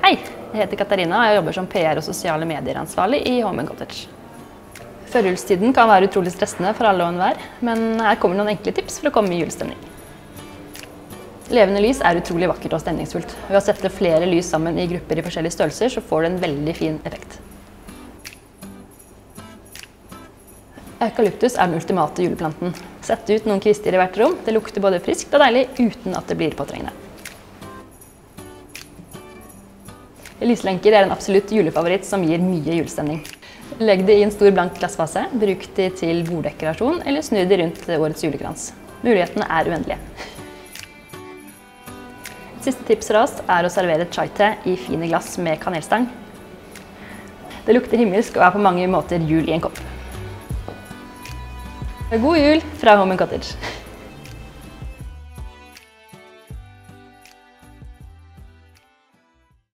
Hei, jeg heter Katarina og jeg jobber som PR- og sosiale medier-ansvarlig i Home & Cottage. Førjulstiden kan være utrolig stressende for alle og enhver, men her kommer noen enkle tips for å komme i julestemning. Levende lys er utrolig vakkert og stemningsfullt. Ved å sette flere lys sammen i grupper i forskjellige størrelser, så får det en veldig fin effekt. Eukalyptus er den ultimate juleplanten. Sett ut noen kvister i hvert rom. Det lukter både friskt og deilig uten at det blir påtrengende. Lyslenker er en absolutt julefavoritt som gir mye julestemning. Legg det i en stor blank glassvase, bruk det til borddekorasjon eller snu det rundt årets julekrans. Mulighetene er uendelige. Siste tips fra oss er å servere chai-te i fine glass med kanelstang. Det lukter himmelsk og er på mange måter jul i en kopp. God jul fra Home & Cottage!